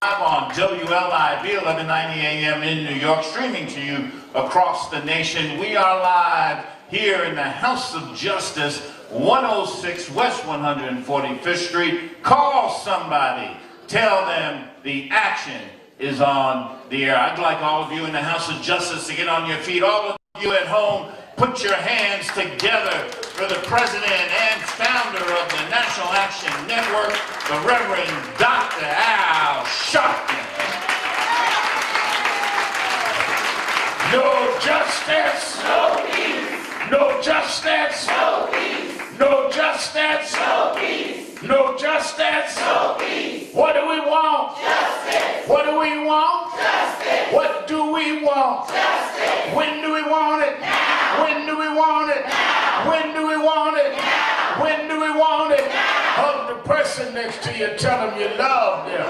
On WLIB 1190 AM in New York, streaming to you across the nation. We are live here in the House of Justice, 106 West 145th Street. Call somebody. Tell them the action is on the air. I'd like all of you in the House of Justice to get on your feet. All of you at home, put your hands together for the president and founder of the National Action Network, the Reverend Dr. Al Sharpton. No justice, no peace. No justice, no peace. No justice, no peace. No justice, no peace. What do we want? Justice. What do we want? Justice. What do we want? Justice. When do we want it? Now. When do we want it? Now. When do we want it? Now. When do we want it? Now. Hug the person next to you, tell them you love them.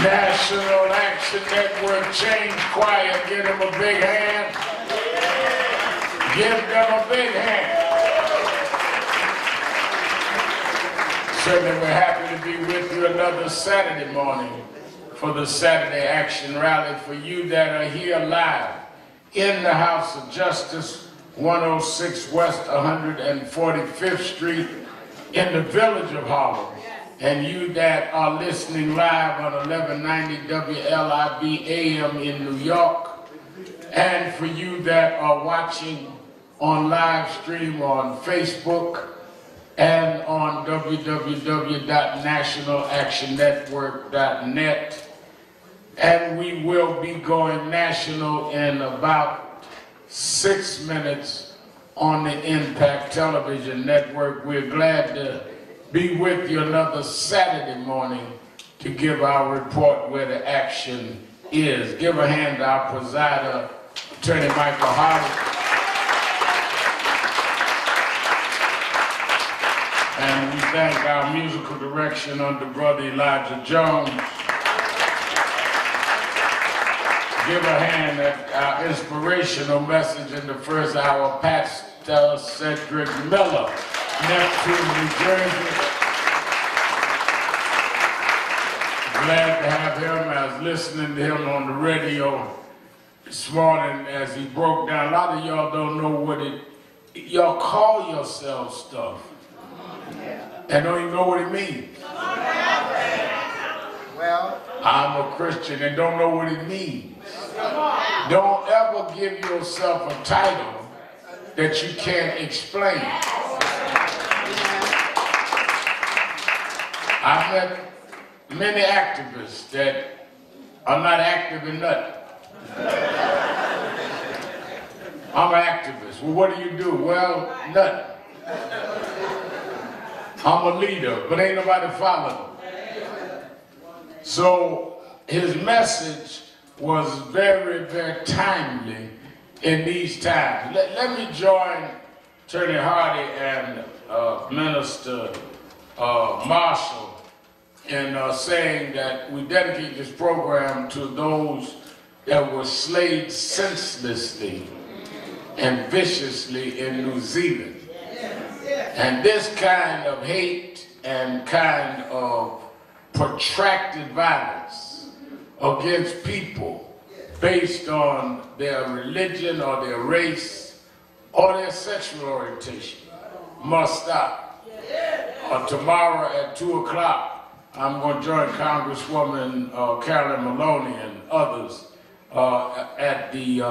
National Action Network, Change Choir, give them a big hand. Give them a big hand. Certainly we're happy to be with you another Saturday morning for the Saturday Action Rally. For you that are here live in the House of Justice, 106 West 145th Street in the village of Harlem. And you that are listening live on 1190 WLIB AM in New York, and for you that are watching on live stream on Facebook and on www.nationalactionnetwork.net. And we will be going national in about 6 minutes on the Impact Television Network. We're glad to be with you another Saturday morning to give our report where the action is. Give a hand to our presider, Attorney Michael Howard. And we thank our musical direction under Brother Elijah Jones. Give a hand at our inspirational message in the first hour, Pastor Cedric Miller, Neptune, New Jersey. Glad to have him. I was listening to him on the radio this morning as he broke down. A lot of y'all don't know what y'all call yourselves stuff and don't even know what it means. Well, I'm a Christian and don't know what it means. Don't ever give yourself a title that you can't explain. I've met many activists that are not active in nothing. I'm an activist. Well, what do you do? Well, nothing. I'm a leader, but ain't nobody following. So his message was very, very timely in these times. Let me join Attorney Hardy and Minister Marshall in saying that we dedicate this program to those that were slayed senselessly and viciously in New Zealand. And this kind of hate and kind of protracted violence against people based on their religion or their race or their sexual orientation must stop. Tomorrow at 2 o'clock, I'm going to join Congresswoman Carolyn Maloney and others at the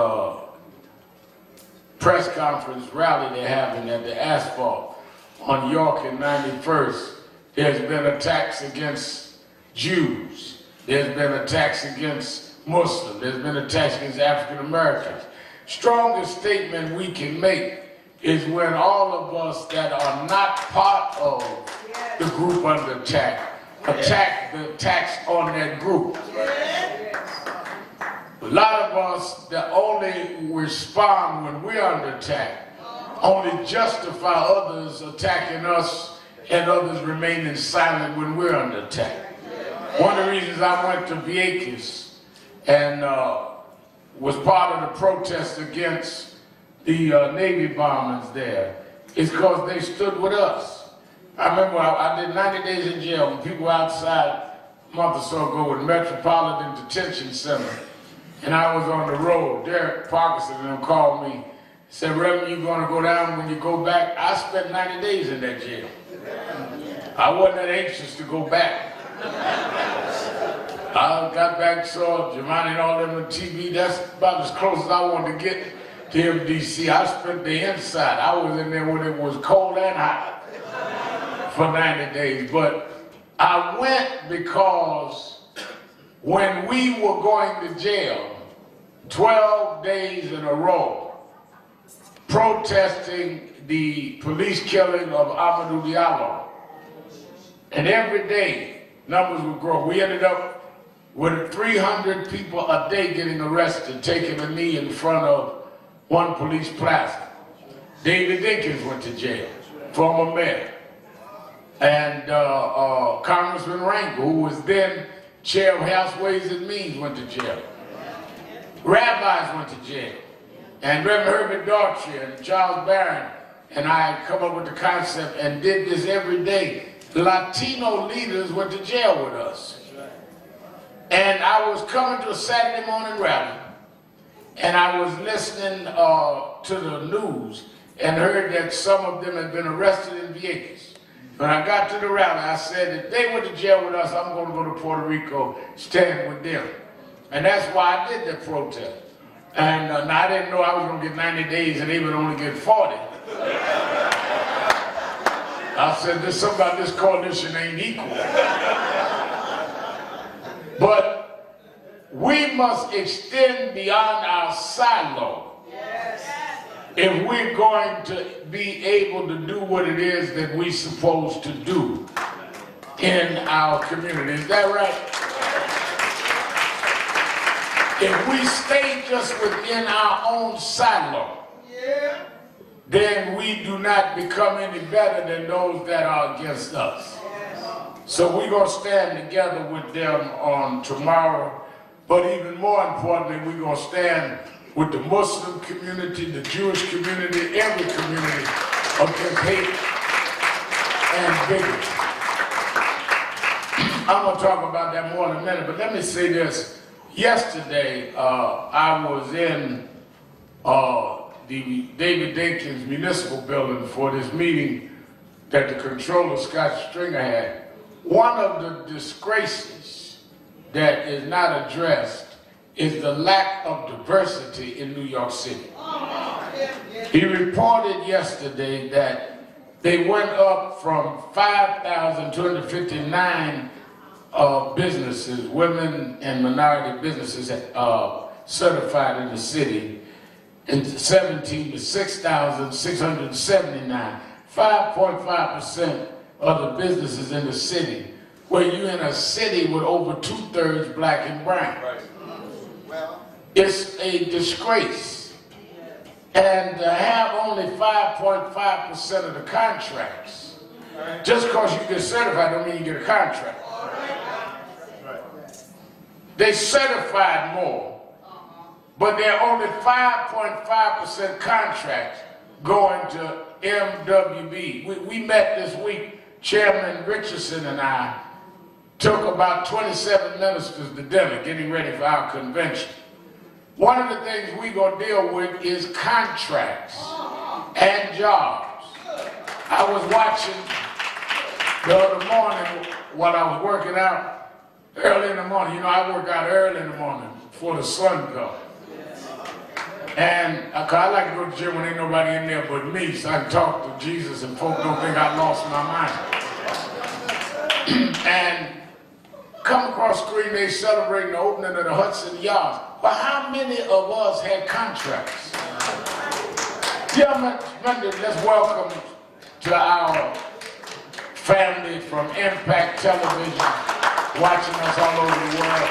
press conference rally they're having at the Asphalt on York and 91st. There's been attacks against Jews. There's been attacks against Muslims. There's been attacks against African Americans. Strongest statement we can make is when all of us that are not part of the group under attack the attacks on that group. A lot of us that only respond when we're under attack, only justify others attacking us and others remaining silent when we're under attack. One of the reasons I went to Vieques and was part of the protest against the Navy bombings there is because they stood with us. I remember I did 90 days in jail when people outside a month or so ago with Metropolitan Detention Center. And I was on the road. Derek Parkinson and them called me. Said, Reverend, you gonna go down when you go back? I spent 90 days in that jail. I wasn't that anxious to go back. I got back, saw Jemani and all them on TV. That's about as close as I wanted to get to MDC. I spent the inside. I was in there when it was cold and hot for 90 days. But I went because when we were going to jail 12 days in a row, protesting the police killing of Amadou Diallo, and every day numbers would grow. We ended up with 300 people a day getting arrested, taking a knee in front of one police plaza. David Dinkins went to jail, former mayor. And Congressman Rangel, who was then chair of House Ways and Means, went to jail. Rabbis went to jail. And Reverend Herbert Daughtry and Charles Barron and I come up with the concept and did this every day. Latino leaders went to jail with us. And I was coming to a Saturday morning rally, and I was listening to the news and heard that some of them had been arrested in Vieques. When I got to the rally, I said, if they went to jail with us, I'm going to go to Puerto Rico, stand with them. And that's why I did the protest. And I didn't know I was going to get 90 days and they would only get 40. I said, there's something about this coalition ain't equal. But we must extend beyond our silo if we're going to be able to do what it is that we're supposed to do in our community. Is that right? If we stay just within our own silo, then we do not become any better than those that are against us. So we're going to stand together with them on tomorrow, but even more importantly, we're going to stand with the Muslim community, the Jewish community, every community against hate and bigotry. I'm going to talk about that more in a minute, but let me say this. Yesterday, I was in the David Dinkins Municipal Building for this meeting that the Comptroller, Scott Stringer, had. One of the disgraces that is not addressed is the lack of diversity in New York City. He reported yesterday that they went up from 5,259 businesses, women and minority businesses certified in the city, in 17 to 6,679. 5.5% of the businesses in the city, where you're in a city with over 2/3 black and brown. Right. It's a disgrace. And to have only 5.5% of the contracts, just because you get certified don't mean you get a contract. They certified more, but there are only 5.5% contracts going to MWB. We met this week. Chairman Richardson and I took about 27 ministers to dinner, getting ready for our convention. One of the things we're going to deal with is contracts and jobs. I was watching the other morning while I was working out early in the morning. You know, I work out early in the morning before the sun comes. And I like to go to the gym when ain't nobody in there but me, so I can talk to Jesus and folk don't think I lost my mind. And come across the screen, they celebrating the opening of the Hudson Yards. But how many of us had contracts? Yeah, let's welcome to our family from Impact Television, watching us all over the world.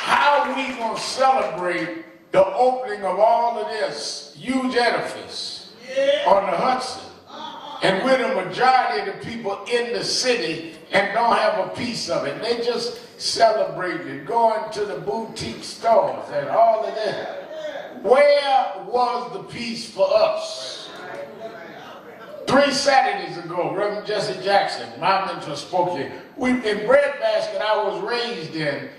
How are we going to celebrate the opening of all of this huge edifice on the Hudson? And we're the majority of the people in the city and don't have a piece of it. They just celebrating, going to the boutique stores and all of that. Where was the peace for us? 3 Saturdays ago, Reverend Jesse Jackson, my mentor, spoke here. In Breadbasket I was raised in,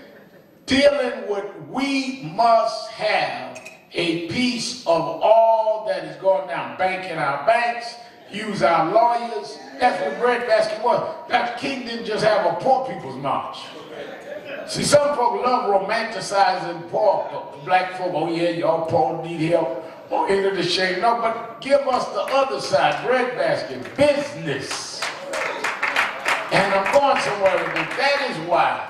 dealing with we must have a piece of all that is going down. Banking our banks, use our lawyers. That's what Breadbasket was. Dr. King didn't just have a poor people's march. See, some folk love romanticizing poor black folk. Oh yeah, y'all poor, need help. Oh, ain't it a shame? No, but give us the other side, Breadbasket, business. And I'm going somewhere with it. That is why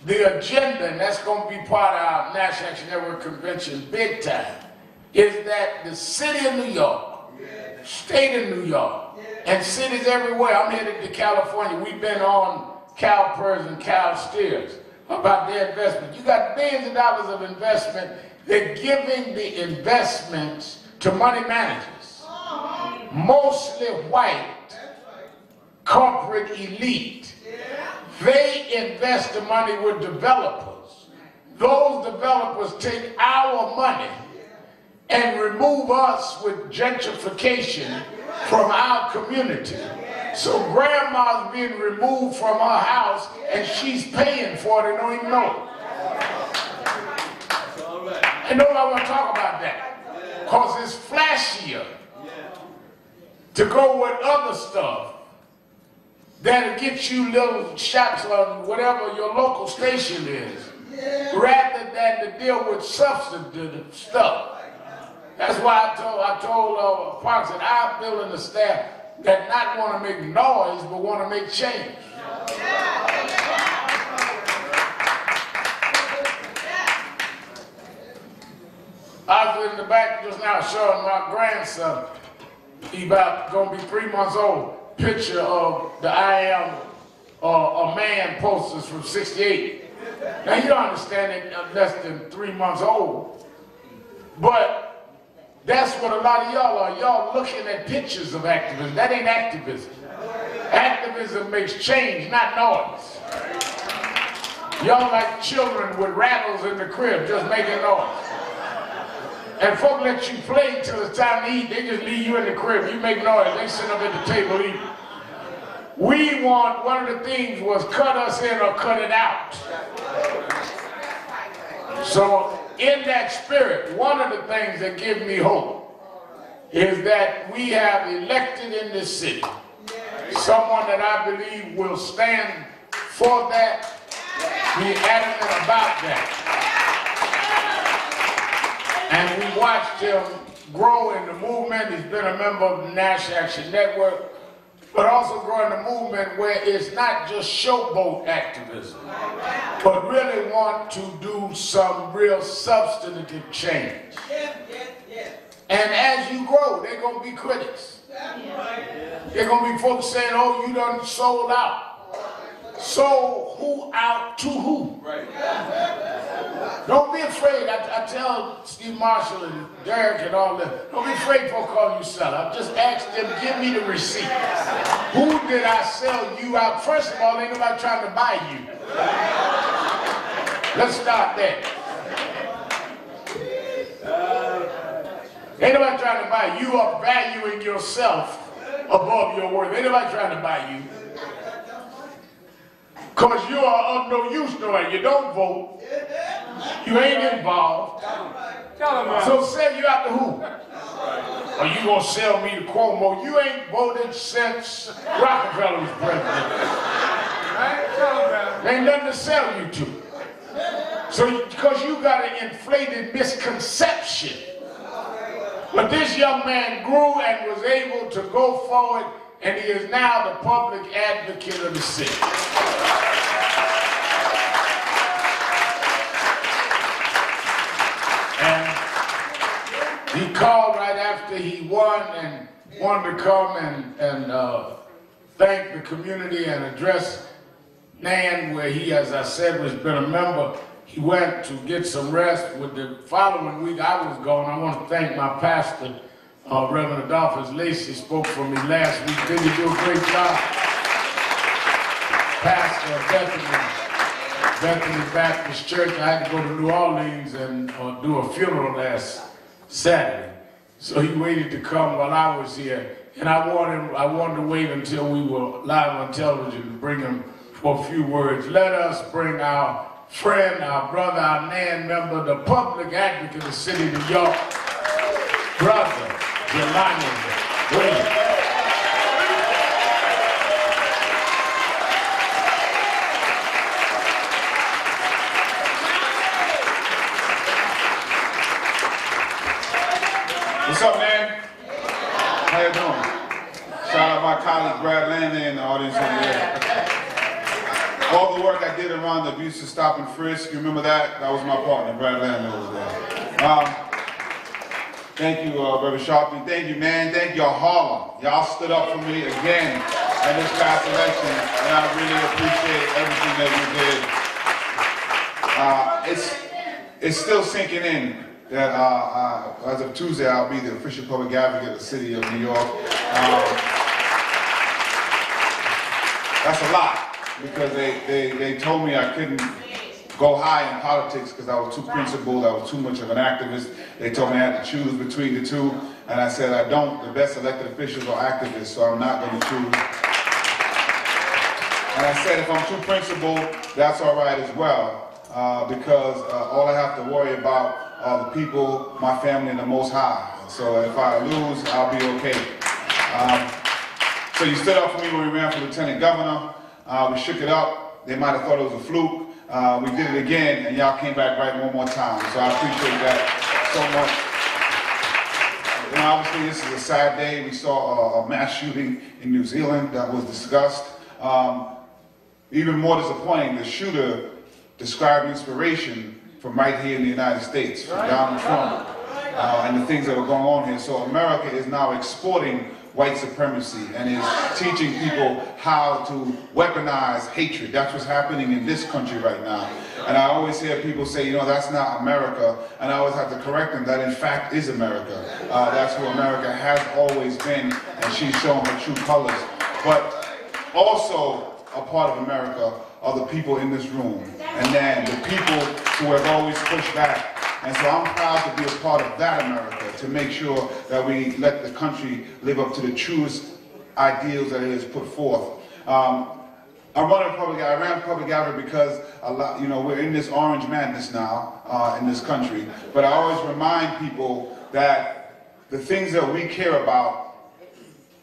the agenda, and that's going to be part of our National Action Network Convention big time, is that the city of New York, state of New York, and cities everywhere. I'm headed to California. We've been on CalPERS and CalSTEERS about their investment. You got billions of dollars of investment. They're giving the investments to money managers, mostly white corporate elite. They invest the money with developers. Those developers take our money and remove us with gentrification from our community. So grandma's being removed from her house and she's paying for it and don't even know it. And nobody want to talk about that because it's flashier to go with other stuff that'll get you little shots on whatever your local station is, rather than to deal with substantive stuff. That's why I told Parks that I'm building a staff that not want to make noise, but want to make change. I was in the back just now showing my grandson, he about going to be 3 months old, picture of the I Am a Man posters from '68. Now you don't understand it less than 3 months old, but that's what a lot of y'all are. Y'all looking at pictures of activism. That ain't activism. Activism makes change, not noise. Y'all like children with rattles in the crib, just making noise. And folk let you play till it's time to eat. They just leave you in the crib. You make noise. They sit up at the table eating. We want, one of the things was cut us in or cut it out. So in that spirit, one of the things that give me hope is that we have elected in this city someone that I believe will stand for that, be adamant about that. And we watched him grow in the movement. He's been a member of the National Action Network, but also grow in the movement where it's not just showboat activism, but really want to do some real substantive change. And as you grow, they're going to be critics. They're going to be folks saying, oh, you done sold out. So who out to who? Right. Don't be afraid. I tell Steve Marshall and Derek and all that, don't be afraid for calling you seller. Just ask them, give me the receipt. Who did I sell you out? First of all, ain't nobody trying to buy you. Let's start there. Ain't nobody trying to buy you. You are valuing yourself above your worth. Ain't nobody trying to buy you. Because you are of no use to it. You don't vote. You ain't involved. So sell you out to who? Are you going to sell me to Cuomo? You ain't voted since Rockefeller was president. There ain't nothing to sell you to. So because you got an inflated misconception. But this young man grew and was able to go forward, and he is now the public advocate of the city. And he called right after he won and wanted to come and thank the community and address Nan, where he, as I said, has been a member. He went to get some rest. With the following week I was gone, I want to thank my pastor, Reverend Adolphus Lacey, spoke for me last week. Did he do a great job? Pastor of Bethany Baptist Church. I had to go to New Orleans and do a funeral last Saturday. So he waited to come while I was here. And I wanted to wait until we were live on television to bring him for a few words. Let us bring our friend, our brother, our NAN member, the public advocate of the city of New York, brother Jelani Williams. What's up, man? How you doing? Shout out my colleague Brad Landon and the audience over there. All the work I did around the abuse of stop and frisk, you remember that? That was my partner, Brad Landon, over there. Thank you, Reverend Sharpie. Thank you, man. Thank y'all, Harlem. Y'all stood up for me again in this past election, and I really appreciate everything that you did. It's still sinking in that as of Tuesday, I'll be the official public advocate of the city of New York. That's a lot. Because they told me I couldn't go high in politics because I was too principled, I was too much of an activist. They told me I had to choose between the two, and I said I don't. The best elected officials are activists, so I'm not going to choose. And I said if I'm too principled, that's all right as well, because all I have to worry about are the people, my family, and the Most High. So if I lose, I'll be okay. So you stood up for me when we ran for lieutenant governor. We shook it up. They might have thought it was a fluke. We did it again, and y'all came back right one more time. So I appreciate that so much. And obviously, this is a sad day. We saw a mass shooting in New Zealand that was discussed. Even more disappointing, the shooter described inspiration from right here in the United States, from Donald Trump, and the things that are going on here. So America is now exporting white supremacy and is teaching people how to weaponize hatred. That's what's happening in this country right now. And I always hear people say, you know, that's not America. And I always have to correct them that in fact is America. That's who America has always been, and she's showing her true colors. But also a part of America are the people in this room, and then the people who have always pushed back. And so I'm proud to be a part of that America, to make sure that we let the country live up to the truest ideals that it has put forth. I ran public advocate because we're in this orange madness now in this country. But I always remind people that the things that we care about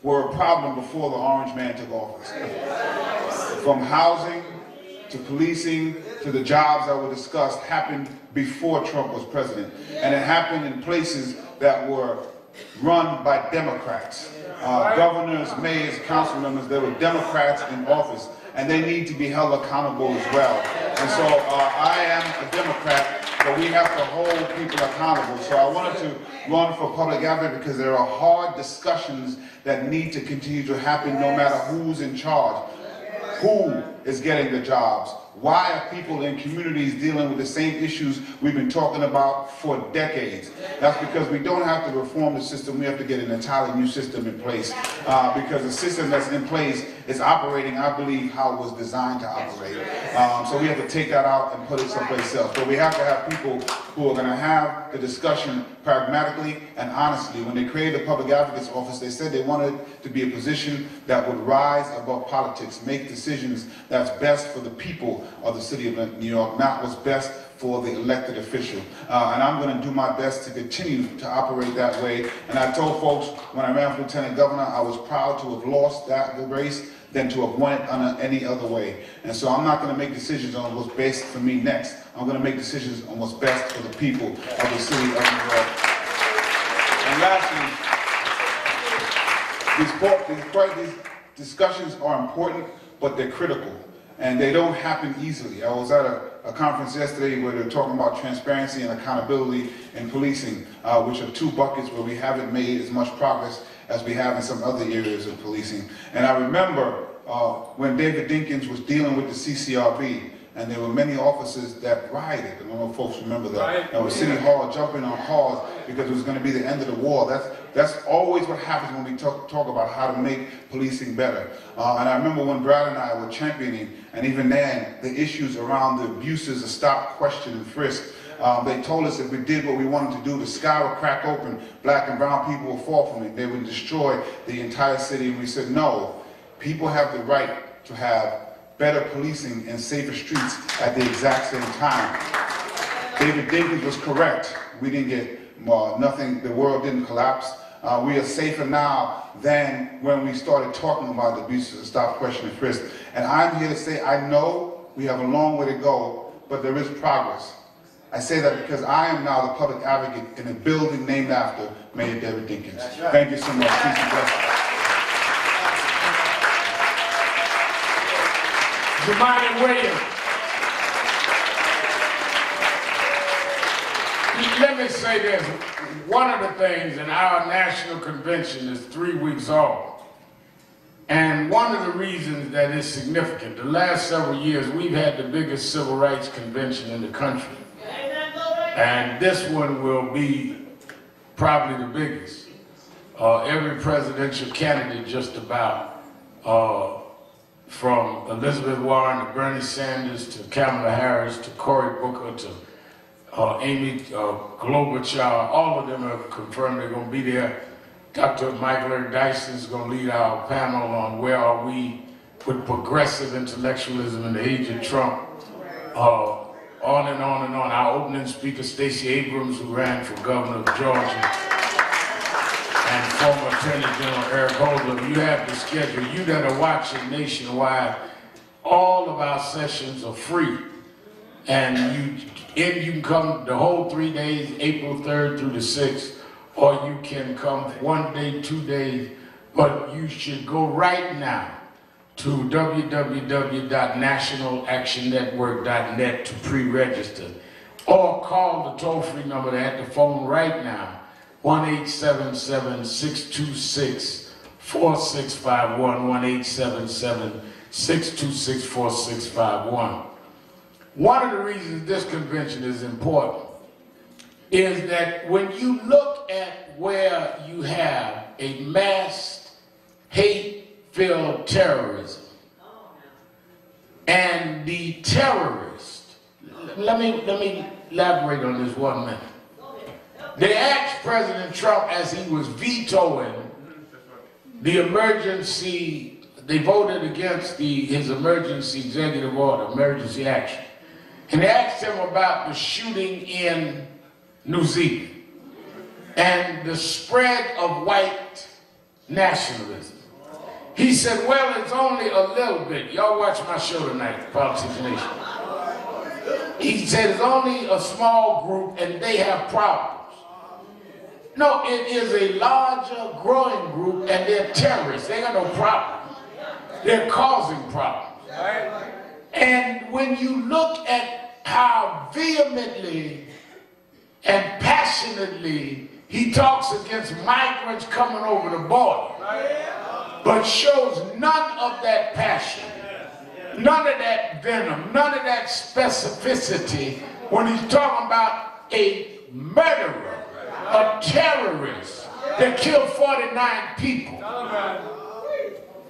were a problem before the orange man took office. From housing to policing, to the jobs that were discussed happened before Trump was president. And it happened in places that were run by Democrats. Governors, mayors, council members, they were Democrats in office, and they need to be held accountable as well. And so I am a Democrat, but we have to hold people accountable. So I wanted to run for public advocate because there are hard discussions that need to continue to happen no matter who's in charge. Who is getting the jobs? Why are people in communities dealing with the same issues we've been talking about for decades? That's because we don't have to reform the system, we have to get an entirely new system in place. Because the system that's in place is operating, I believe, how it was designed to operate. So we have to take that out and put it someplace else. But we have to have people who are going to have the discussion pragmatically and honestly. When they created the Public Advocate's Office, they said they wanted to be a position that would rise above politics, make decisions that's best for the people of the city of New York, not what's best for the elected official. And I'm going to do my best to continue to operate that way. And I told folks when I ran for lieutenant governor, I was proud to have lost the race than to have won it any other way. And so I'm not going to make decisions on what's best for me next. I'm going to make decisions on what's best for the people of the city of New York. And lastly, these discussions are important, but they're critical. And they don't happen easily. I was at a conference yesterday where they were talking about transparency and accountability in policing, which are two buckets where we haven't made as much progress as we have in some other areas of policing. And I remember when David Dinkins was dealing with the CCRB, and there were many officers that rioted. I don't know if folks remember that. That was City Hall jumping on cars because it was going to be the end of the war. That's always what happens when we talk about how to make policing better. And I remember when Brad and I were championing, and even then, the issues around the abuses of stop, question, and frisk. They told us if we did what we wanted to do, the sky would crack open, black and brown people would fall from it. They would destroy the entire city. And we said, no, people have the right to have better policing and safer streets at the exact same time. David Dinkins was correct. We didn't get nothing, the world didn't collapse. We are safer now than when we started talking about the abuses of stop, question, and frisk. And I'm here to say, I know we have a long way to go, but there is progress. I say that because I am now the public advocate in a building named after Mayor David Dinkins. Right. Thank you so much. Peace and blessings. Jumaane Williams. Let me say this. One of the things in our national convention is 3 weeks off. And one of the reasons that is significant, the last several years, we've had the biggest civil rights convention in the country. And this one will be probably the biggest. Every presidential candidate just about, from Elizabeth Warren to Bernie Sanders to Kamala Harris to Cory Booker to Amy Klobuchar, all of them have confirmed they're going to be there. Dr. Michael Eric Dyson is going to lead our panel on where are we with progressive intellectualism in the age of Trump. On and on and on. Our opening speaker, Stacey Abrams, who ran for governor of Georgia, and former Attorney General Eric Holder. You have the schedule. You that are watching nationwide, all of our sessions are free. And you can come the whole 3 days, April 3rd through the 6th, or you can come 1 day, 2 days, but you should go right now to www.nationalactionnetwork.net to pre-register, or call the toll-free number at the phone right now, 1-877-626-4651, 1-877-626-4651. One of the reasons this convention is important is that when you look at where you have a mass hate-filled terrorism, and the terrorist, let me elaborate on this 1 minute. They asked President Trump as he was vetoing the emergency, they voted against his emergency executive order, emergency action. And they asked him about the shooting in New Zealand and the spread of white nationalism. He said, well, it's only a little bit. Y'all watch my show tonight, Politics Nation. He said it's only a small group and they have problems. No, it is a larger growing group and they're terrorists. They got no problem. They're causing problems. And when you look at how vehemently and passionately he talks against migrants coming over the border, but shows none of that passion, none of that venom, none of that specificity when he's talking about a murderer, a terrorist that killed 49 people.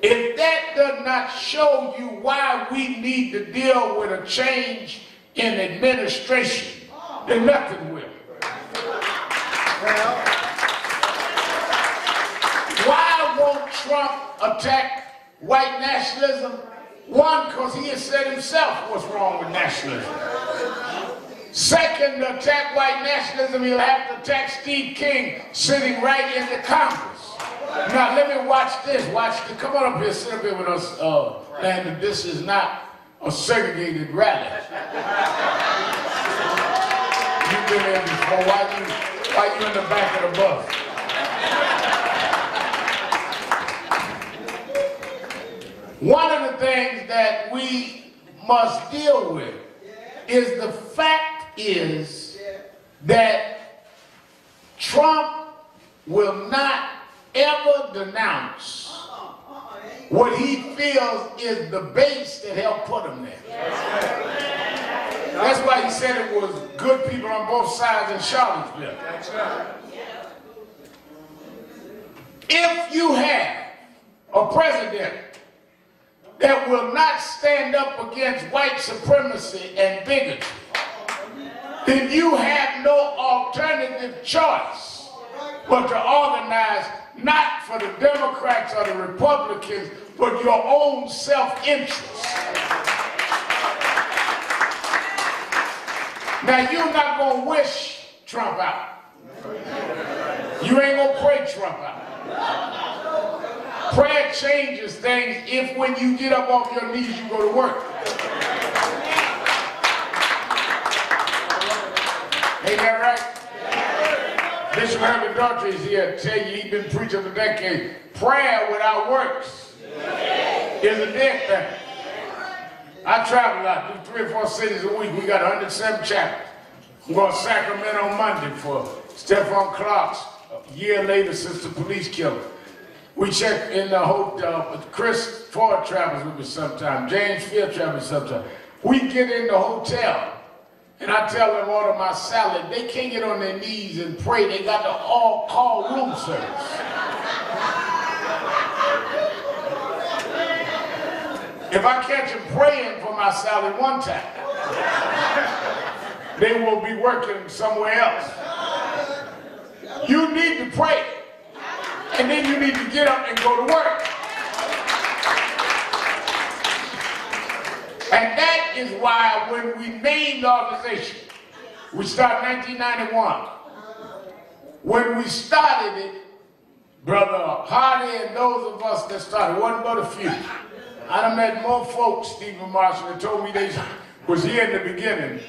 If that does not show you why we need to deal with a change in administration, then nothing will. Why won't Trump attack white nationalism? One, because he has said himself what's wrong with nationalism. Second, to attack white nationalism, he'll have to attack Steve King sitting right in the Congress. Now, let me watch this. Come on up here, sit up here with us, Landon. This is not a segregated rally. You've been there before. Why you in the back of the bus? One of the things that we must deal with is the fact is that Trump will not ever denounce what he feels is the base that helped put him there. That's why he said it was good people on both sides in Charlottesville. If you have a president that will not stand up against white supremacy and bigotry, then you have no alternative choice but to organize not for the Democrats or the Republicans, but your own self-interest. Now, you're not going to wish Trump out. You ain't going to pray Trump out. Prayer changes things if when you get up off your knees, you go to work. Ain't that right? Bishop Herbert Daughtry is here to tell you he's been preaching for decades. Prayer without works is a dead thing. I travel out, do 3 or 4 cities a week. We got 107 chapters. I'm going to Sacramento on Monday for Stephon Clark's a year later since the police killed him. We check in the hotel. Chris Ford travels with me sometime. James Field travels sometime. We get in the hotel. And I tell them order my salad. They can't get on their knees and pray. They got to all call room service. If I catch them praying for my salad one time, they will be working somewhere else. You need to pray. And then you need to get up and go to work. And that is why when we named the organization, we started in 1991. When we started it, Brother Hardy and those of us that started, wasn't but a few. I done met more folks, Stephen Marshall, that told me they was here in the beginning.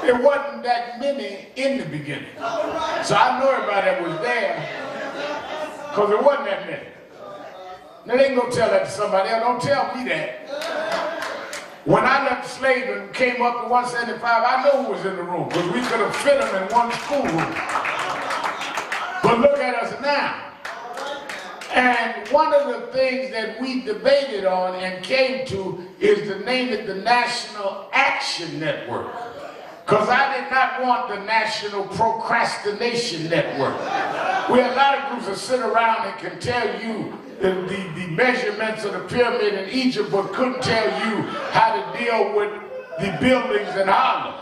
There wasn't that many in the beginning. So I know everybody that was there, because there wasn't that many. Now they ain't gonna tell that to somebody else. Don't tell me that. When I left slavery and came up to 175, I know who was in the room, because we could have fit them in one schoolroom. But look at us now. And one of the things that we debated on and came to is to name it the National Action Network. Because I did not want the National Procrastination Network, where a lot of groups will sit around and can tell you the measurements of the pyramid in Egypt, but couldn't tell you how to deal with the buildings in Harlem.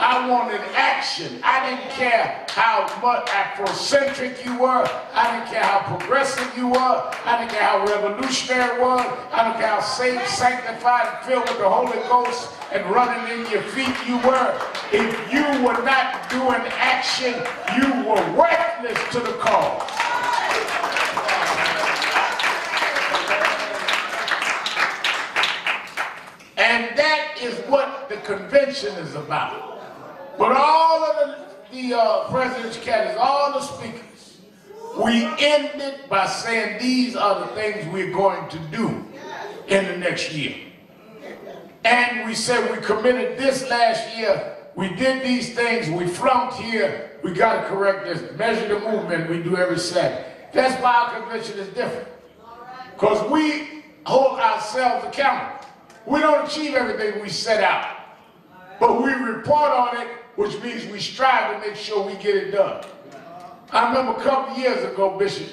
I wanted action. I didn't care how much Afrocentric you were. I didn't care how progressive you were. I didn't care how revolutionary it was. I didn't care how saved, sanctified, filled with the Holy Ghost and running in your feet you were. If you were not doing action, you were worthless to the cause. convention is about. But all of the president's candidates, all the speakers, we ended by saying these are the things we're going to do in the next year. And we said we committed this last year. We did these things. We flunked here. We got to correct this. Measure the movement we do every Saturday. That's why our convention is different. Because we hold ourselves accountable. We don't achieve everything we set out. But we report on it, which means we strive to make sure we get it done. I remember a couple of years ago, Bishop,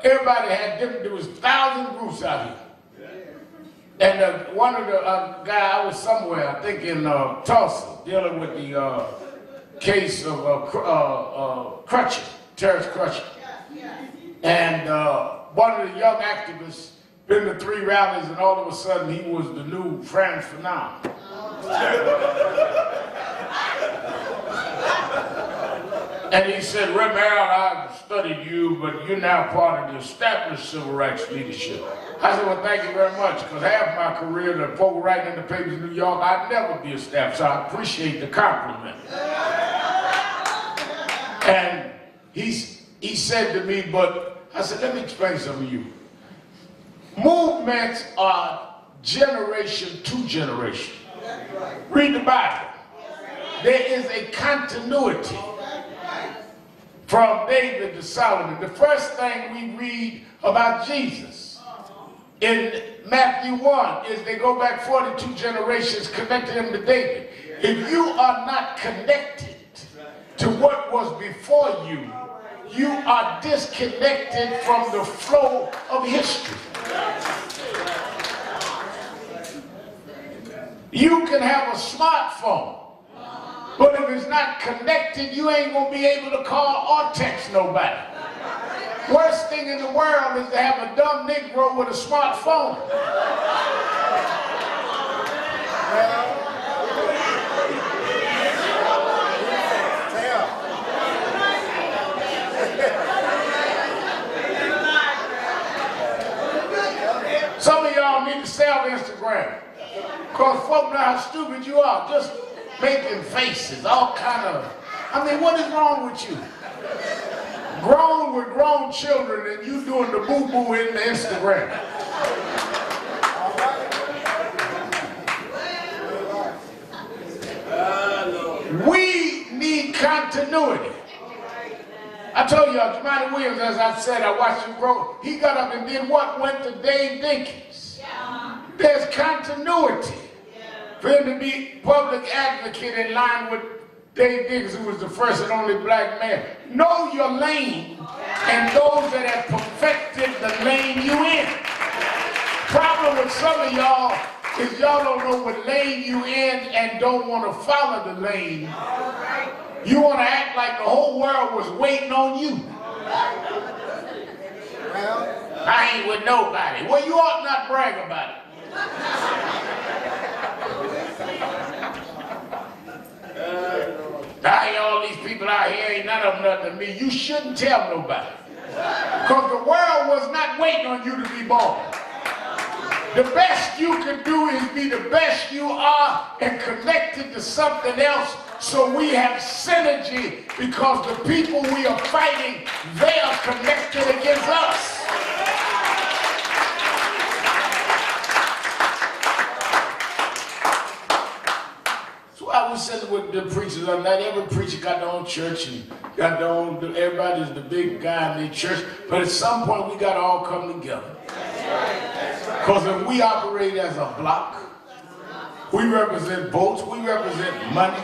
everybody had different, there was 1,000 groups out here. And one of the guy, I was somewhere, I think in Tulsa, dealing with the case of Crutcher, Terrence Crutcher. And one of the young activists been to 3 rallies, and all of a sudden he was the new Frantz Fanon. And he said, Reverend Harold, I studied you, but you're now part of the established civil rights leadership. I said, well, thank you very much, because half my career, the folk writing in the papers in New York, I'd never be established, so I appreciate the compliment. And he said to me, but, I said, let me explain something to you. Movements are generation to generation. Read the Bible. There is a continuity from David to Solomon. The first thing we read about Jesus in Matthew 1 is they go back 42 generations, connected him to David. If you are not connected to what was before you, you are disconnected from the flow of history. You can have a smartphone, but if it's not connected, you ain't gonna be able to call or text nobody. Worst thing in the world is to have a dumb Negro with a smartphone. Some of y'all need to sell Instagram, because folk know how stupid you are, just making faces, all kind of, I mean, what is wrong with you? Grown with grown children and you doing the boo-boo in the Instagram. We need continuity. I told y'all, Jumaane Williams, as I said, I watched him grow. He got up and did what? Went to Dave Dinkins. There's continuity. For him to be public advocate in line with Dave Dinkins, who was the first and only black man. Know your lane and those that have perfected the lane you in. Problem with some of y'all is y'all don't know what lane you in and don't want to follow the lane. You want to act like the whole world was waiting on you. I ain't with nobody. Well, you ought not brag about it. All these people out here, ain't none of them nothing to me. You shouldn't tell nobody. Because the world was not waiting on you to be born. The best you can do is be the best you are and connected to something else, so we have synergy, because the people we are fighting, they are connected against us. I was sitting with the preachers on that. Every preacher got their own church and got their own, everybody's the big guy in their church. But at some point, we got to all come together. Because if we operate as a block, we represent votes, we represent money.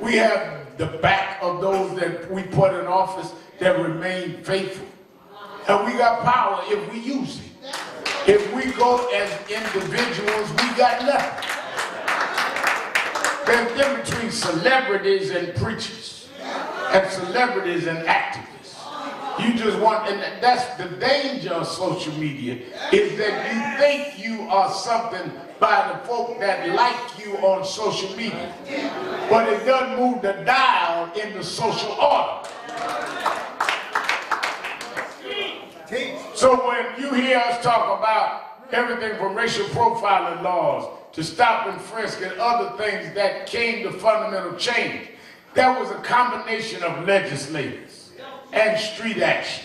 We have the back of those that we put in office that remain faithful. And we got power if we use it. If we go as individuals, we got nothing. There's a difference between celebrities and preachers, and celebrities and activists. You just want, and that's the danger of social media, is that you think you are something by the folk that like you on social media, but it doesn't move the dial in the social order. So when you hear us talk about everything from racial profiling laws to stop and frisk and other things that came to fundamental change. There was a combination of legislators and street action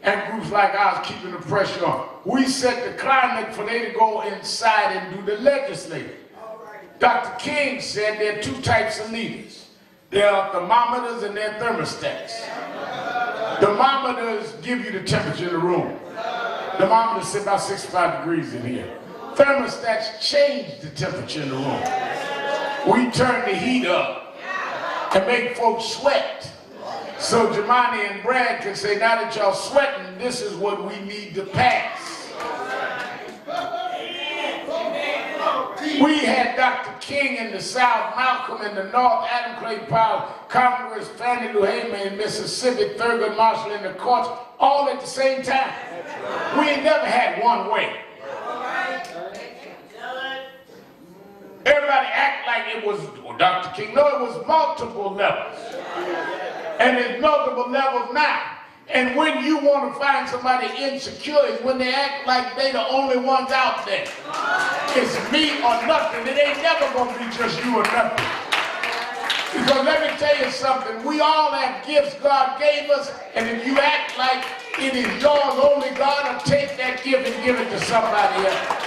and groups like ours keeping the pressure on. We set the climate for they to go inside and do the legislating. Dr. King said there are two types of leaders. There are thermometers and there are thermostats. Thermometers give you the temperature in the room. Thermometers sit about 65 degrees in here. Thermostats change the temperature in the room. We turn the heat up and make folks sweat. So Jemani and Brad can say, now that y'all sweating, this is what we need to pass. We had Dr. King in the South, Malcolm in the North, Adam Clay Powell, Congress, Fannie Lou Hamer in Mississippi, Thurgood Marshall in the courts, all at the same time. We ain't never had one way. Everybody act like it was Dr. King. No, it was multiple levels. And there's multiple levels now. And when you want to find somebody insecure is when they act like they the only ones out there. It's me or nothing. It ain't never going to be just you or nothing. Because let me tell you something. We all have gifts God gave us. And if you act like it is yours, only God will take that gift and give it to somebody else.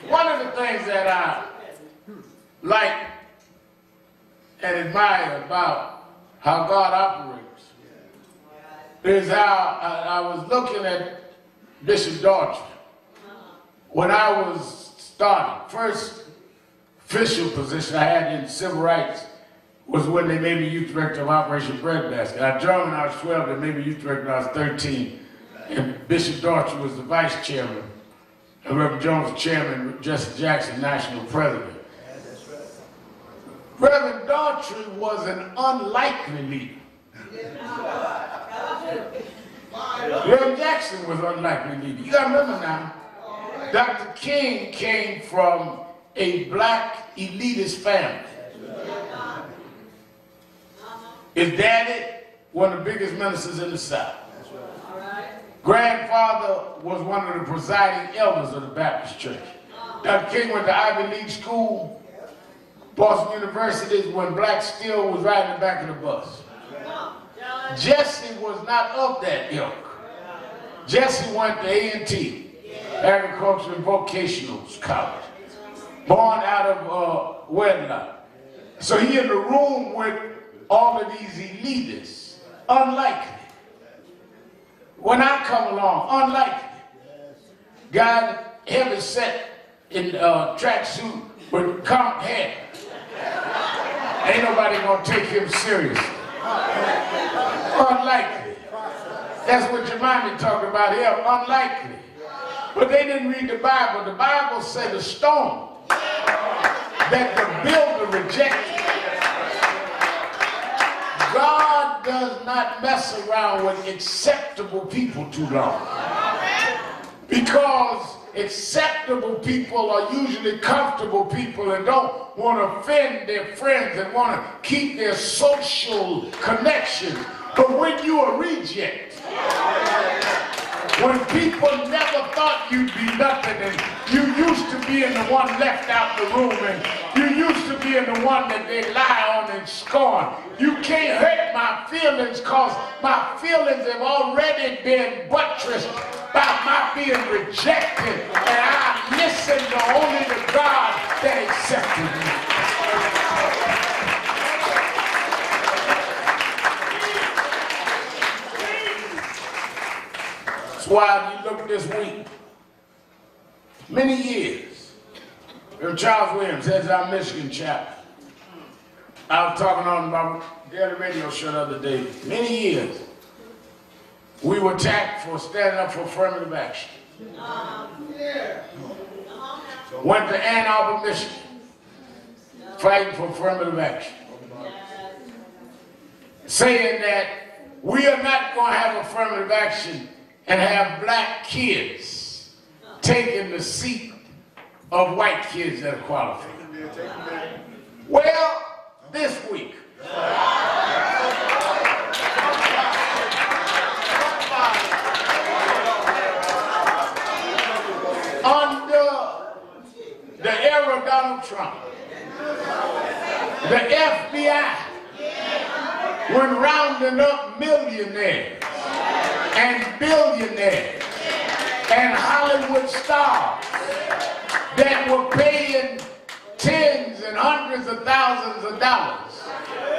One of the things that I like and admire about how God operates is how I was looking at Bishop Daughtry when I was starting. First official position I had in civil rights was when they made me youth director of Operation Breadbasket. I joined when I was 12, they made me youth director when I was 13. And Bishop Daughtry was the vice chairman, and Reverend Jones was chairman, Jesse Jackson, national president. Reverend Daughtry was an unlikely leader. Reverend Jackson was an unlikely leader. You gotta remember now, Dr. King came from a black elitist family. His daddy, one of the biggest ministers in the South. Grandfather was one of the presiding elders of the Baptist Church. Dr. King went to Ivy League school, Boston University, when black still was riding the back of the bus. Jesse was not of that ilk. Jesse went to A&T, Agricultural and Vocational College, born out of wedlock. So he in the room with all of these elitists, unlikely. When I come along, unlikely. Guy heavy set in tracksuit with combed hair. Ain't nobody gonna take him seriously. Unlikely. That's what Jemani talked about here, unlikely. But they didn't read the Bible. The Bible said the stone that the builder rejected. God does not mess around with acceptable people too long. Because acceptable people are usually comfortable people and don't want to offend their friends and want to keep their social connections. But when you're a reject, when people never thought you'd be nothing, and you used to being the one left out the room, and you used to being the one that they lie on and scorn, you can't hurt my feelings because my feelings have already been buttressed by my being rejected, and I listen to only the God that accepted me. That's why you look this week, many years, Reverend Charles Williams heads our Michigan chapter. I was talking on my daily radio show the other day. Many years, we were attacked for standing up for affirmative action. Went to Ann Arbor, Michigan, fighting for affirmative action. Saying that we are not going to have affirmative action and have black kids taking the seat of white kids that are qualified. Well, this week, Trump, the FBI, when rounding up millionaires and billionaires and Hollywood stars that were paying tens and hundreds of thousands of dollars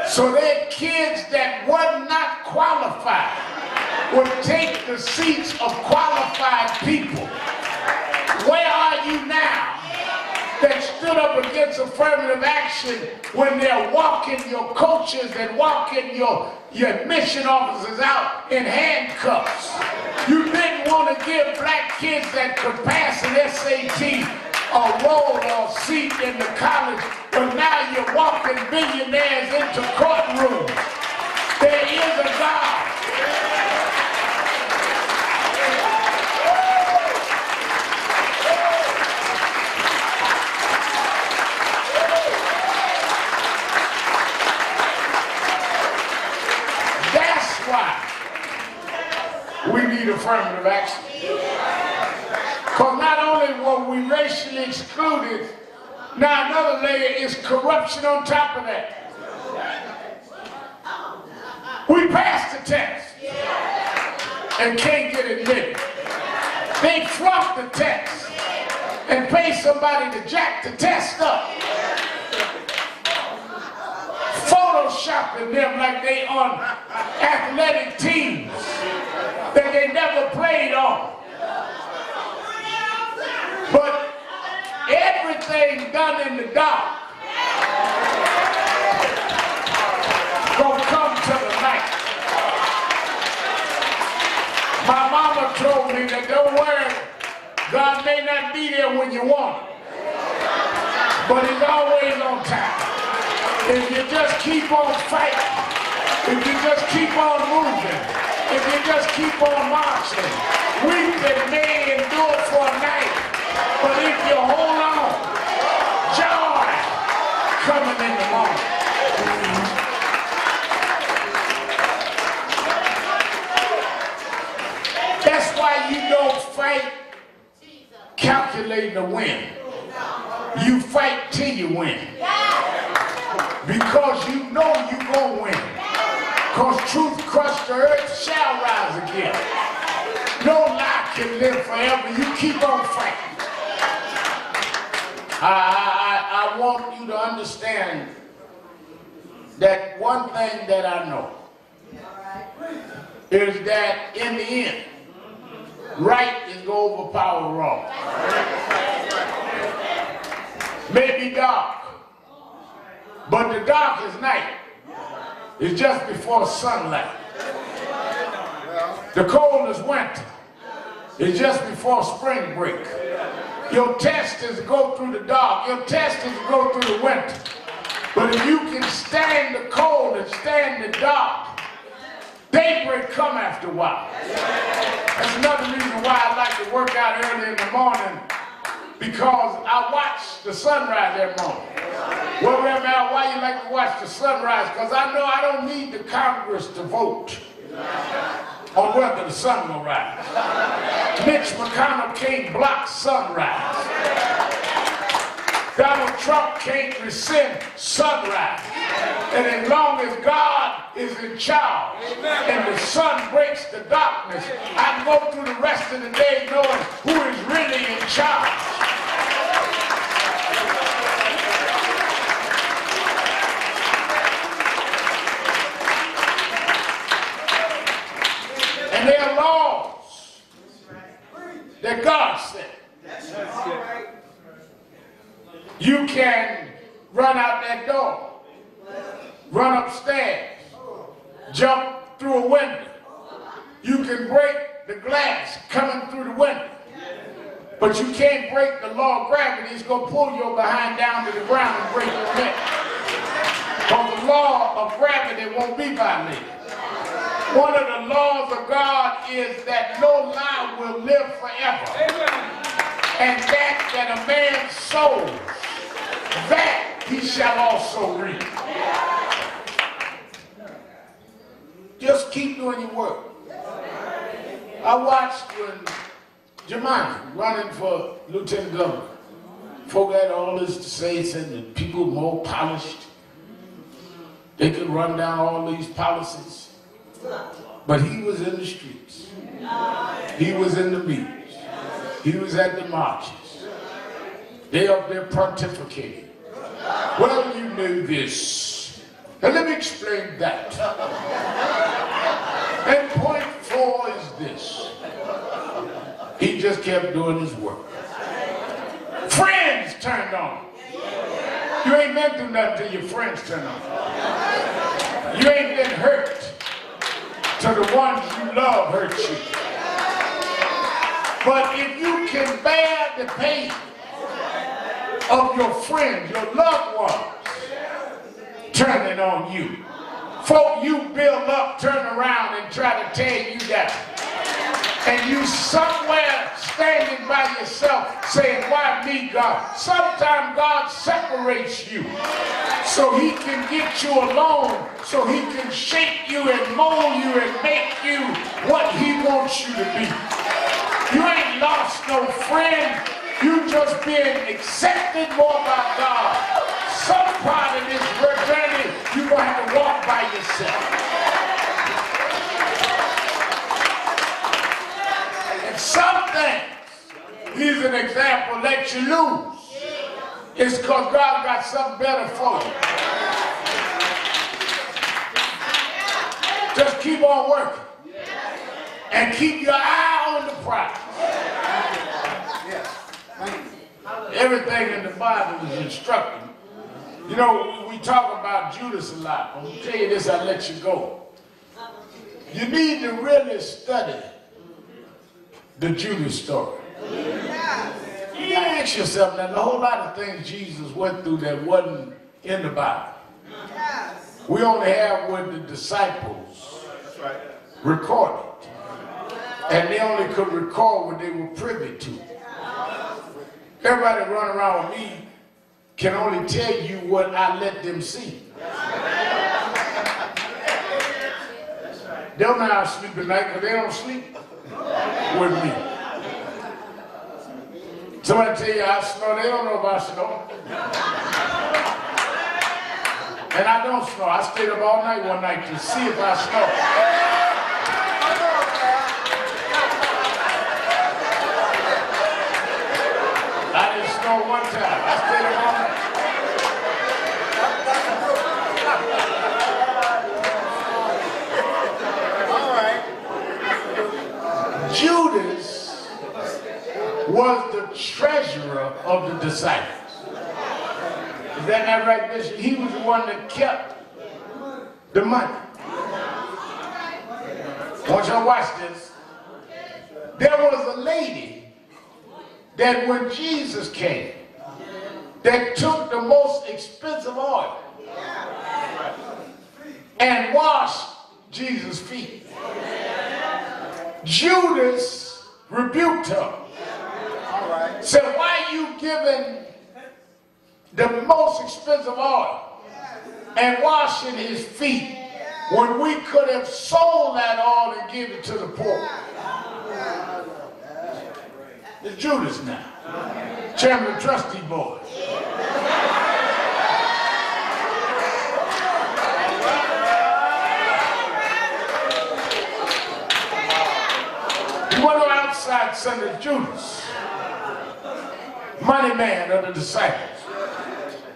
so their kids that were not qualified would take the seats of qualified people. Where are you now that stood up against affirmative action when they're walking your coaches and walking your admission officers out in handcuffs? You didn't want to give black kids that could pass an SAT a role or seat in the college, but now you're walking billionaires into courtrooms. There is a God. We need affirmative action. Because not only were we racially excluded, now another layer is corruption on top of that. We passed the test and can't get admitted. They flunked the test and pay somebody to jack the test up, photoshopping them like they on athletic teams that they never played on. But everything done in the dark gonna come to the light. My mama told me that don't worry, God may not be there when you want him, but he's always on time. If you just keep on fighting, if you just keep on moving, if you just keep on marching, weeping may endure for a night, but if you hold on, joy coming in the morning. That's why you don't fight calculating to win. You fight till you win. Because you know you're going to win. Because truth crushed the earth shall rise again. No lie can live forever. You keep on fighting. I want you to understand that one thing that I know is that in the end, right is going to overpower wrong. Maybe dark, but the darkest night is just before sunlight. The coldest winter is just before spring break. Your test is to go through the dark. Your test is to go through the winter. But if you can stand the cold and stand the dark, daybreak come after a while. That's another reason why I like to work out early in the morning, because I watch the sunrise every morning. Well, Reverend Al, why you like to watch the sunrise? Because I know I don't need the Congress to vote on whether the sun will rise. Mitch McConnell can't block sunrise. Donald Trump can't rescind sunrise. And as long as God is in charge and the sun breaks the darkness, I can go through the rest of the day knowing who is really in charge. And there are laws that God set. You can run out that door, run upstairs, jump through a window. You can break the glass coming through the window. But you can't break the law of gravity. It's going to pull your behind down to the ground and break your neck. Because the law of gravity won't be violated. One of the laws of God is that no lie will live forever. And that a man sows, that he shall also reap. Just keep doing your work. I watched when Jumanji running for lieutenant governor. folk had all this to say, said the people more polished. They could run down all these policies. But he was in the streets. He was in the meetings. He was at the marches. They up there pontificating. Well, you knew this. Now let me explain that. And point 4 is this. He just kept doing his work. Friends turned on him. You ain't been through nothing till your friends turn on you. You ain't been hurt till the ones you love hurt you. But if you can bear the pain of your friends, your loved ones turning on you, folk you build up, turn around and try to tear you down. And you somewhere standing by yourself saying, why me, God? Sometimes God separates you so he can get you alone, so he can shape you and mold you and make you what he wants you to be. You ain't lost no friend. You just being accepted more by God. Some part of this journey, you're going to have to walk by yourself. Some things, he's an example, let you lose. It's because God got something better for you. Just keep on working. And keep your eye on the prize. Everything in the Bible is instructing. You know, we talk about Judas a lot. I'm going to tell you this, I'll let you go. You need to really study the Judas story. You ask yourself, now, a whole lot of things Jesus went through that wasn't in the Bible. We only have what the disciples recorded. And they only could record what they were privy to. Everybody running around with me can only tell you what I let them see. They don't know how to sleep at night because they don't sleep with me. Somebody tell you I snore, they don't know if I snore. And I don't snore. I stayed up all night one night to see if I snore. I didn't snore one time. I stayed up all night. Judas was the treasurer of the disciples. Is that not right, Bishop? He was the one that kept the money. I want y'all to watch this. There was a lady that when Jesus came, that took the most expensive oil and washed Jesus' feet. Judas rebuked her. Said, why are you giving the most expensive oil and washing his feet when we could have sold that oil and given it to the poor? It's Judas now. Chairman of the trustee board. He went on outside Sunday, Judas, money man of the disciples.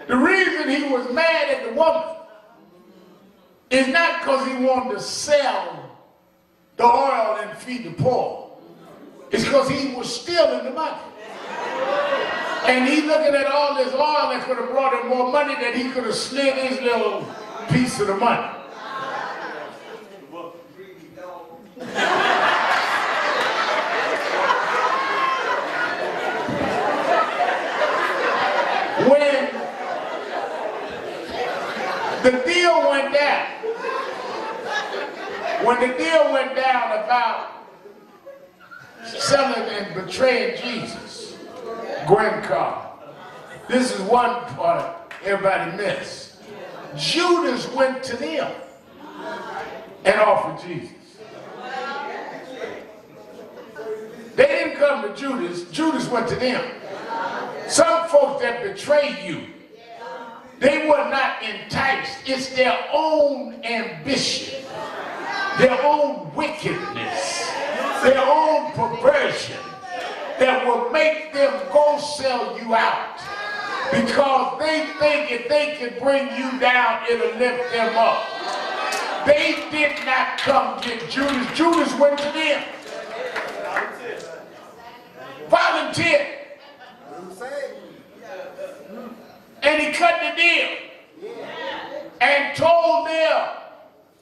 The reason he was mad at the woman is not because he wanted to sell the oil and feed the poor. It's because he was stealing the money. And he looking at all this oil that could have brought him more money that he could have slid his little piece of the money. When the deal went down about selling and betraying Jesus, Gwen Carr. This is one part everybody missed. Judas went to them and offered Jesus. They didn't come to Judas. Judas went to them. Some folks that betray you, they were not enticed. It's their own ambition, their own wickedness, their own perversion that will make them go sell you out. Because they think if they can bring you down, it'll lift them up. They did not come get Judas. Judas went to them. Volunteered. And he cut the deal. And told them,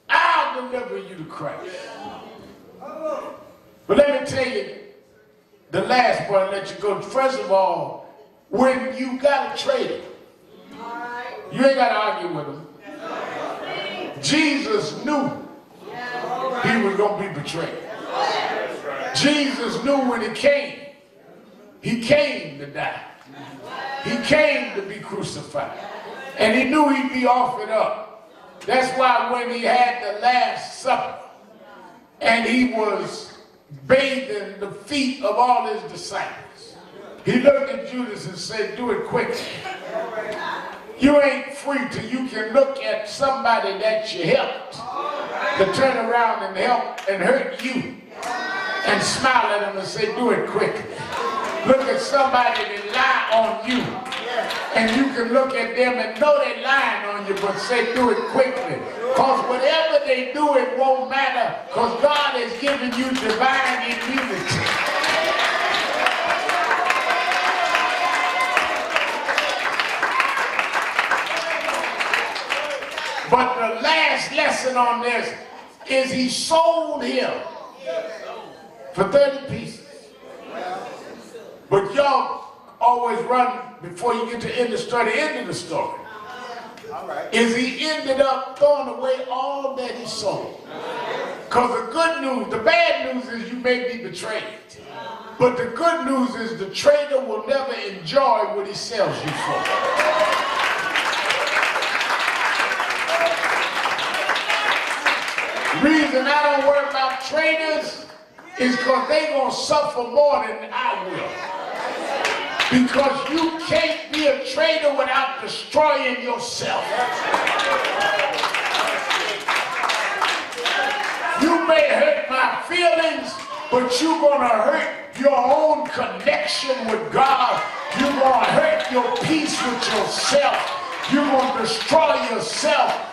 I'll deliver you to Christ. But let me tell you, the last part, let you go. First of all, when you got a traitor, you ain't got to argue with him. Jesus knew he was going to be betrayed. Jesus knew when he came to die. He came to be crucified. And he knew he'd be offered up. That's why when he had the Last Supper and he was bathing the feet of all his disciples, he looked at Judas and said, do it quickly. You ain't free till you can look at somebody that you helped to turn around and help and hurt you and smile at them and say, do it quickly. Look at somebody that lie on you and you can look at them and know they lying on you, but say, do it quickly. Because whatever they do, it won't matter, because God has given you divine immunity. But the last lesson on this is he sold him for 30 pieces. But y'all always run before you get to the end of the story. Is he ended up throwing away all that he sold. Because the good news, the bad news is you may be betrayed. But the good news is the traitor will never enjoy what he sells you for. Reason I don't worry about traitors is because they're going to suffer more than I will. Because you can't be a traitor without destroying yourself. You may hurt my feelings, but you're going to hurt your own connection with God. You're going to hurt your peace with yourself. You're going to destroy yourself.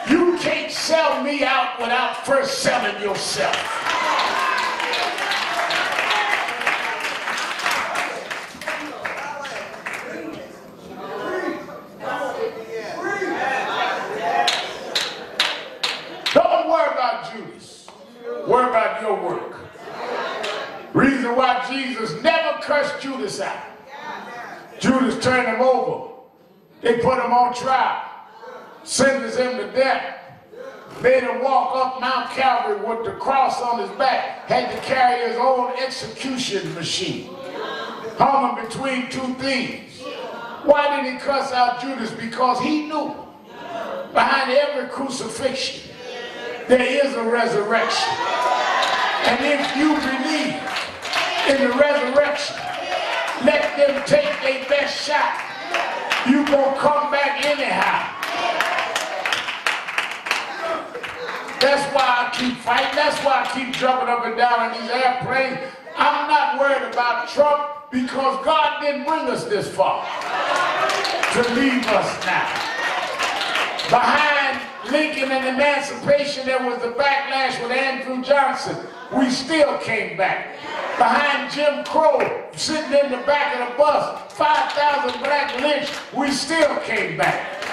You can't sell me out without first selling yourself. Don't worry about Judas. Worry about your work. Reason why Jesus never cursed Judas out. Judas turned him over. They put him on trial. Sentenced him to death. Made him walk up Mount Calvary with the cross on his back. Had to carry his own execution machine. Hung him between two thieves. Why did he cuss out Judas? Because he knew behind every crucifixion there is a resurrection. And if you believe in the resurrection, let them take their best shot. You gonna come back anyhow. That's why I keep fighting. That's why I keep jumping up and down in these airplanes. I'm not worried about Trump because God didn't bring us this far to leave us now. Behind Lincoln and emancipation, there was the backlash with Andrew Johnson. We still came back. Behind Jim Crow, sitting in the back of the bus, 5,000 black lynched, we still came back.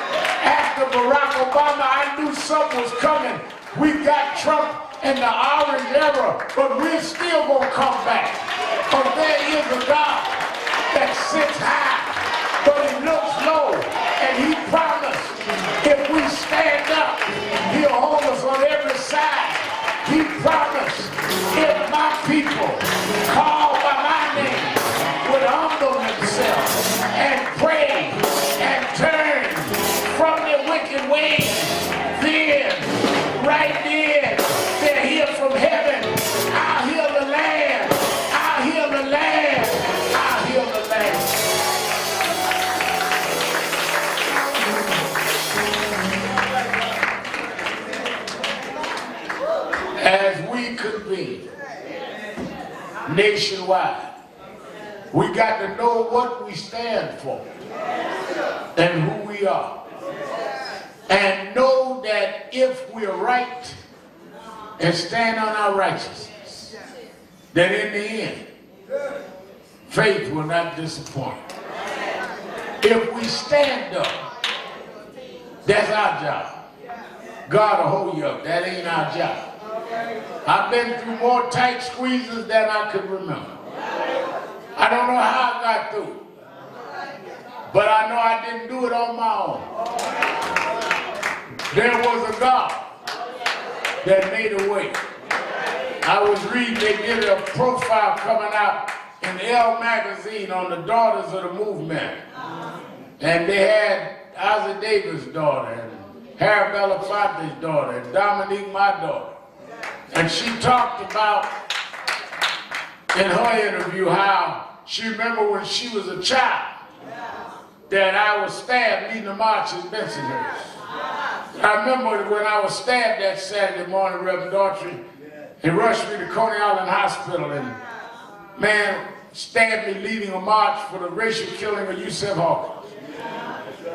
After Barack Obama, I knew something was coming. We got Trump and the orange era, but we're still gonna come back. But there is a God that sits high, but he looks low, and he promised if we stand up, he'll hold us on every side. He promised if my people call by my name would humble themselves and pray and turn from their wicked ways, then right then, they'll hear from heaven. I'll heal the land. I'll heal the land. I'll heal the land. nationwide. We got to know what we stand for and who we are. And know that if we're right and stand on our righteousness, that in the end, faith will not disappoint. If we stand up, that's our job. God will hold you up. That ain't our job. I've been through more tight squeezes than I could remember. I don't know how I got through, but I know I didn't do it on my own. There was a God that made a way. I was reading, they did a profile coming out in Elle magazine on the daughters of the movement. And they had Ozzie Davis' daughter, and Harry Belafonte's daughter, and Dominique, my daughter. And she talked about, in her interview, how she remembered when she was a child that I was stabbed leading the march in Bensonhurst. I remember when I was stabbed that Saturday morning, Reverend Daughtry, he rushed me to Coney Island Hospital, and man stabbed me leading a march for the racial killing of Yusef Hawkins.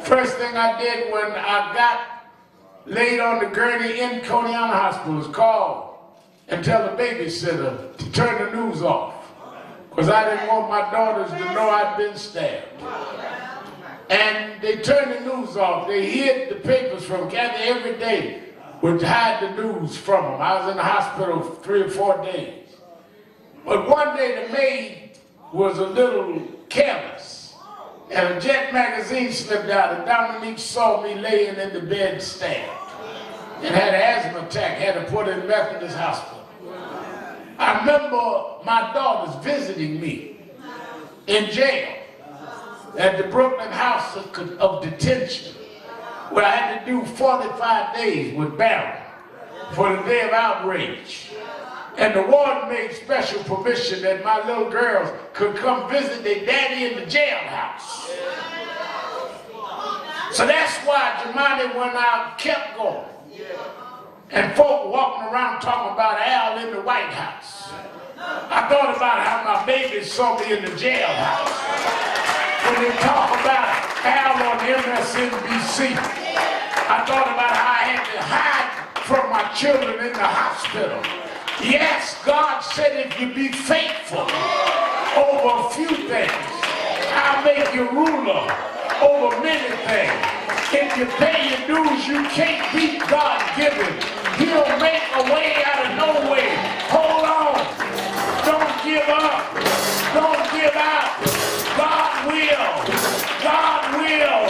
First thing I did when I got laid on the gurney in Coney Island Hospital was call and tell the babysitter to turn the news off, because I didn't want my daughters to know I'd been stabbed. And they turned the news off. They hid the papers from Kathy every day, would hide the news from them. I was in the hospital for 3 or 4 days. But one day the maid was a little careless, and a Jet magazine slipped out, and Dominique saw me laying in the bed stabbed and had an asthma attack, had to put her in Methodist Hospital. I remember my daughters visiting me in jail at the Brooklyn House of Detention, where I had to do 45 days with Barry for the day of outrage. And the warden made special permission that my little girls could come visit their daddy in the jailhouse. So that's why Jemani went out, kept going. And folk walking around talking about Al in the White House. I thought about how my babies saw me in the jailhouse. When they talk about Al on MSNBC, I thought about how I had to hide from my children in the hospital. Yes, God said if you be faithful over a few things, I'll make you ruler over many things. If you pay your dues, you can't beat God-given. He'll make a way out of no way. Hold on. Don't give up. Don't give out. God will. God will.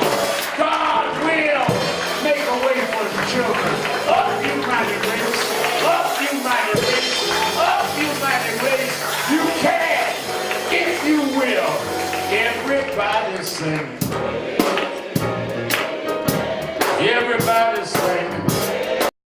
God will make a way for the children. Up you mighty race. Up you mighty race. Up you mighty race. You can if you will. Everybody sing.